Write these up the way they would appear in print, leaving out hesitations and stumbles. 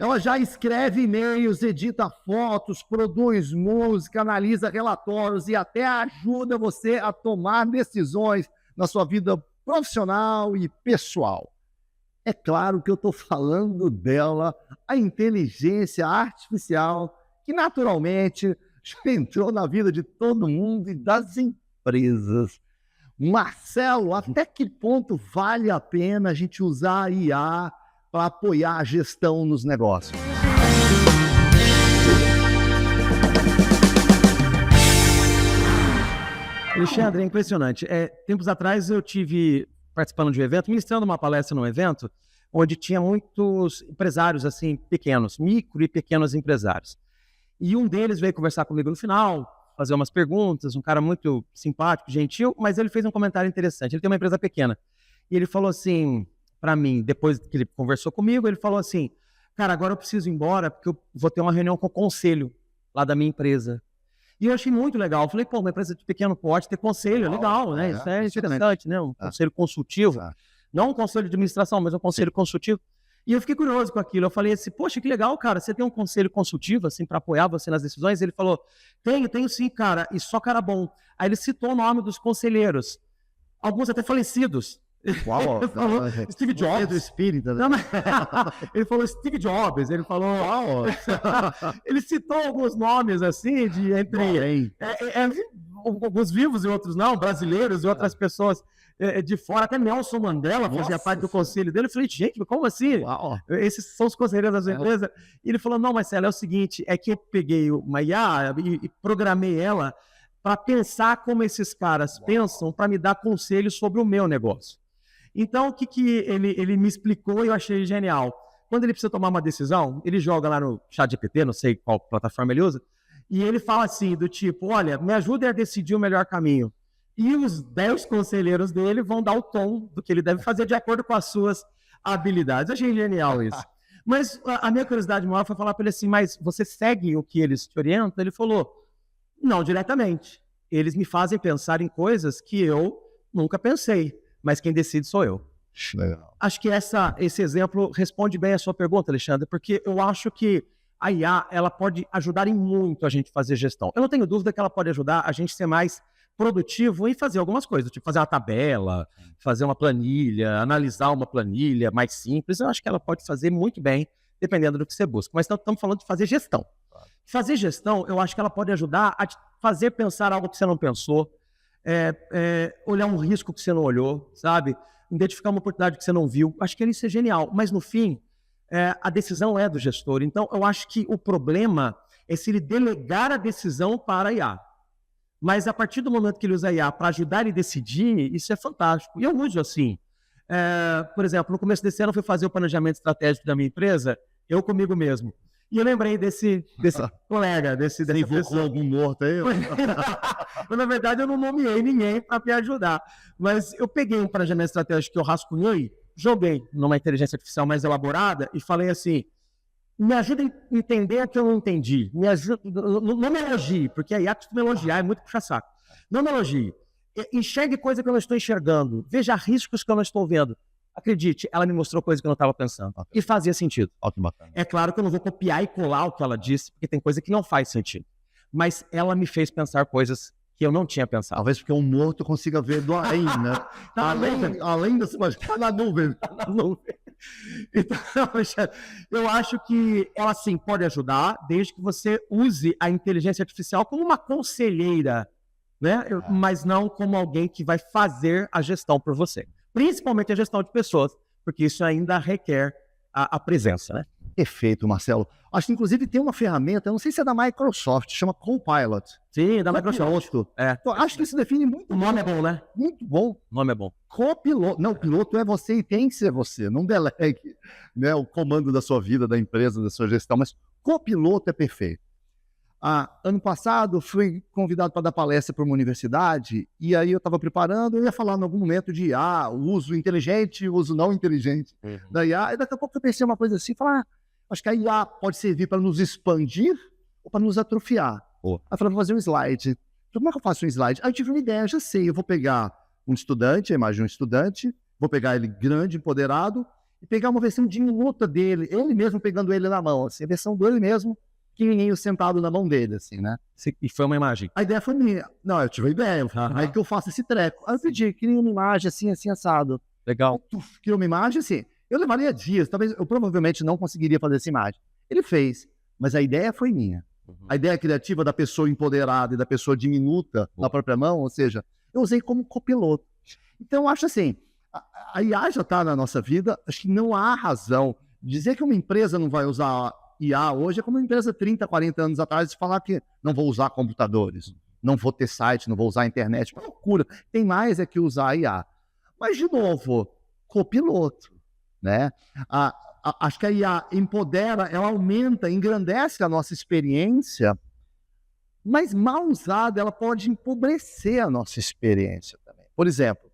Ela já escreve e-mails, edita fotos, produz música, analisa relatórios e até ajuda você a tomar decisões na sua vida profissional e pessoal. É claro que eu estou falando dela, a inteligência artificial, que naturalmente já entrou na vida de todo mundo e das empresas. Marcelo, até que ponto vale a pena a gente usar a IA para apoiar a gestão nos negócios? Alexandre, é impressionante. Tempos atrás eu tive participando de um evento, ministrando uma palestra num evento, onde tinha muitos empresários assim pequenos, micro e pequenos empresários. E um deles veio conversar comigo no final, fazer umas perguntas, um cara muito simpático, gentil, mas ele fez um comentário interessante. Ele tem uma empresa pequena. E ele falou assim para mim, depois que ele conversou comigo, ele falou assim: cara, agora eu preciso ir embora porque eu vou ter uma reunião com o conselho lá da minha empresa. E eu achei muito legal. Eu falei, pô, uma empresa de pequeno porte ter conselho, legal, né? Isso é interessante, né? Um conselho consultivo. Não um conselho de administração, mas um conselho consultivo. E eu fiquei curioso com aquilo. Eu falei assim, poxa, que legal, cara. Você tem um conselho consultivo, assim, para apoiar você nas decisões? Ele falou, tenho sim, cara. E só cara bom. Aí ele citou o nome dos conselheiros. Alguns até falecidos. Uau, Ele falou Steve Jobs. Do espírito, né? Não, mas... ele falou Steve Jobs, ele falou... ele citou alguns nomes, assim, de entre... alguns vivos e outros não, brasileiros e outras pessoas de fora. Até Nelson Mandela fazia parte do conselho dele. Eu falei, gente, como assim? Uau. Esses são os conselheiros da sua empresa? E ele falou, não, Marcelo, é o seguinte, é que eu peguei uma IA e programei ela para pensar como esses caras pensam para me dar conselhos sobre o meu negócio. Então, o que ele me explicou e eu achei genial. Quando ele precisa tomar uma decisão, ele joga lá no ChatGPT, não sei qual plataforma ele usa, e ele fala assim, do tipo, olha, me ajuda a decidir o melhor caminho. E os 10 conselheiros dele vão dar o tom do que ele deve fazer de acordo com as suas habilidades. Eu achei genial isso. Mas a minha curiosidade maior foi falar para ele assim, mas você segue o que eles te orientam? Ele falou, não diretamente. Eles me fazem pensar em coisas que eu nunca pensei. Mas quem decide sou eu. Legal. Acho que esse exemplo responde bem a sua pergunta, Alexandre, porque eu acho que a IA ela pode ajudar em muito a gente fazer gestão. Eu não tenho dúvida que ela pode ajudar a gente a ser mais produtivo em fazer algumas coisas, tipo fazer uma tabela, fazer uma planilha, analisar uma planilha mais simples. Eu acho que ela pode fazer muito bem, dependendo do que você busca. Mas estamos falando de fazer gestão. Fazer gestão, eu acho que ela pode ajudar a te fazer pensar algo que você não pensou, olhar um risco que você não olhou, sabe? Identificar uma oportunidade que você não viu. Acho que isso é genial. Mas, no fim, a decisão é do gestor. Então, eu acho que o problema é se ele delegar a decisão para a IA. Mas, a partir do momento que ele usa a IA para ajudar ele a decidir, isso é fantástico. E eu uso assim. Por exemplo, no começo desse ano, eu fui fazer o planejamento estratégico da minha empresa, eu comigo mesmo. E eu lembrei desse colega, dessa pessoa. Algum morto aí? Mas, na verdade, eu não nomeei ninguém para me ajudar. Mas eu peguei um planejamento estratégico que eu rascunhei, joguei numa inteligência artificial mais elaborada e falei assim, me ajuda a entender o que eu não entendi. Me ajuda, não me elogie, porque a IA costuma elogiar, é muito puxa-saco. Não me elogie. Enxergue coisa que eu não estou enxergando. Veja riscos que eu não estou vendo. Acredite, ela me mostrou coisa que eu não estava pensando. E fazia sentido. É claro que eu não vou copiar e colar o que ela disse, porque tem coisa que não faz sentido. Mas ela me fez pensar coisas que eu não tinha pensado. Talvez porque um morto consiga ver do além, né? além da sua... Tá na nuvem. Tá na nuvem. Então, eu acho que ela sim pode ajudar, desde que você use a inteligência artificial como uma conselheira, né? Mas não como alguém que vai fazer a gestão por você. Principalmente a gestão de pessoas, porque isso ainda requer a presença, né? Perfeito, Marcelo. Acho que, inclusive, tem uma ferramenta, eu não sei se é da Microsoft, chama Copilot. Sim, da Microsoft. Acho que isso define muito. O nome é bom, né? Muito bom. O nome é bom. Copiloto. Não, piloto é você e tem que ser você. Não delegue, né, o comando da sua vida, da empresa, da sua gestão, mas copiloto é perfeito. Ano passado, fui convidado para dar palestra para uma universidade, e aí eu estava preparando, eu ia falar em algum momento de IA, uso inteligente, uso não inteligente da IA, e daqui a pouco eu pensei uma coisa assim, falar, acho que a IA pode servir para nos expandir ou para nos atrofiar. Aí eu falei, vou fazer um slide. Como é que eu faço um slide? Aí eu tive uma ideia, já sei, eu vou pegar um estudante, a imagem de um estudante, vou pegar ele grande, empoderado, e pegar uma versão diminuta dele, ele mesmo pegando ele na mão, assim, a versão dele mesmo, pequenininho, sentado na mão dele, assim, né? E foi uma imagem? A ideia foi minha. Não, eu tive a ideia, aí que eu faço esse treco. Aí eu pedi, queria uma imagem assim, assim, assado. Legal. Criou uma imagem, assim, eu levaria dias, talvez eu provavelmente não conseguiria fazer essa imagem. Ele fez, mas a ideia foi minha. A ideia criativa da pessoa empoderada e da pessoa diminuta na própria mão, ou seja, eu usei como copiloto. Então, eu acho assim, a IA já está na nossa vida, acho que não há razão. Dizer que uma empresa não vai usar IA hoje é como uma empresa 30, 40 anos atrás falar que não vou usar computadores, não vou ter site, não vou usar a internet. Uma loucura. Tem mais é que usar a IA. Mas, de novo, copiloto, né? Acho que a IA empodera, ela aumenta, engrandece a nossa experiência, mas mal usada, ela pode empobrecer a nossa experiência também. Por exemplo,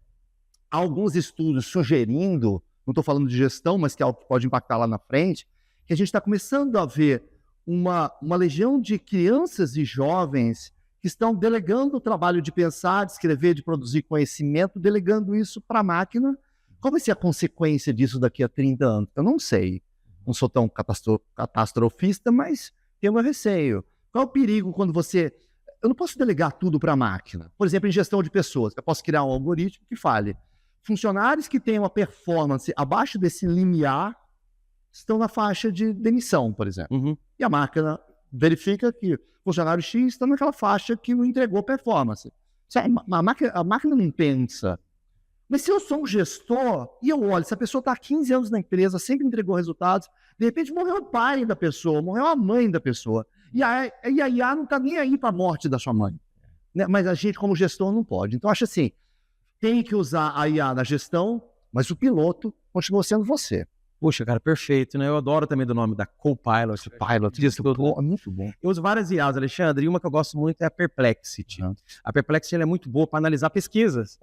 há alguns estudos sugerindo, não estou falando de gestão, mas que é algo que pode impactar lá na frente, que a gente está começando a ver uma legião de crianças e jovens que estão delegando o trabalho de pensar, de escrever, de produzir conhecimento, delegando isso para a máquina. Qual vai ser a consequência disso daqui a 30 anos? Eu não sei. Não sou tão catastrofista, mas tenho meu receio. Qual é o perigo quando você... Eu não posso delegar tudo para a máquina. Por exemplo, em gestão de pessoas. Eu posso criar um algoritmo que fale. Funcionários que tenham uma performance abaixo desse limiar estão na faixa de demissão, por exemplo. E a máquina verifica que o funcionário X está naquela faixa que não entregou performance. A máquina não pensa. Mas se eu sou um gestor e eu olho, se a pessoa está há 15 anos na empresa, sempre entregou resultados, de repente morreu o pai da pessoa, morreu a mãe da pessoa. E a IA não está nem aí para a morte da sua mãe. Né? Mas a gente, como gestor, não pode. Então, acho assim, tem que usar a IA na gestão, mas o piloto continua sendo você. Puxa, cara, perfeito, né? Eu adoro também do nome da Copilot. Pilot, Disso tudo. é muito bom. Eu uso várias IAs, Alexandre, e uma que eu gosto muito é a Perplexity. A Perplexity ela é muito boa para analisar pesquisas,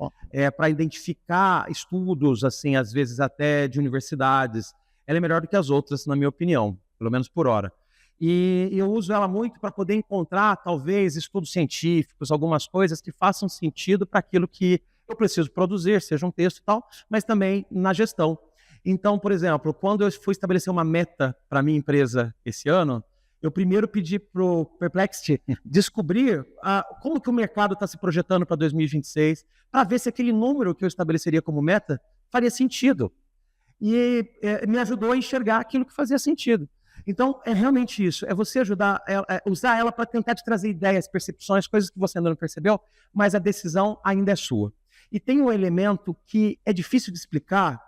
para identificar estudos, assim, às vezes até de universidades. Ela é melhor do que as outras, na minha opinião, pelo menos por hora. E eu uso ela muito para poder encontrar, talvez, estudos científicos, algumas coisas que façam sentido para aquilo que eu preciso produzir, seja um texto e tal, mas também na gestão. Então, por exemplo, quando eu fui estabelecer uma meta para a minha empresa esse ano, eu primeiro pedi para o Perplexity descobrir como que o mercado está se projetando para 2026, para ver se aquele número que eu estabeleceria como meta faria sentido. E me ajudou a enxergar aquilo que fazia sentido. Então, é realmente isso, é você ajudar, usar ela para tentar te trazer ideias, percepções, coisas que você ainda não percebeu, mas a decisão ainda é sua. E tem um elemento que é difícil de explicar,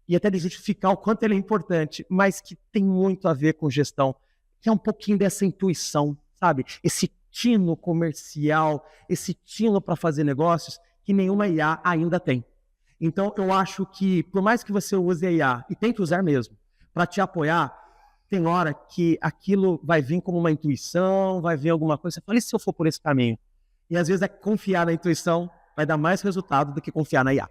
e até de justificar o quanto ele é importante, mas que tem muito a ver com gestão, que é um pouquinho dessa intuição, sabe? Esse tino comercial, esse tino para fazer negócios que nenhuma IA ainda tem. Então, eu acho que, por mais que você use a IA, e tente usar mesmo, para te apoiar, tem hora que aquilo vai vir como uma intuição, vai vir alguma coisa, você fala, e se eu for por esse caminho? E às vezes confiar na intuição vai dar mais resultado do que confiar na IA.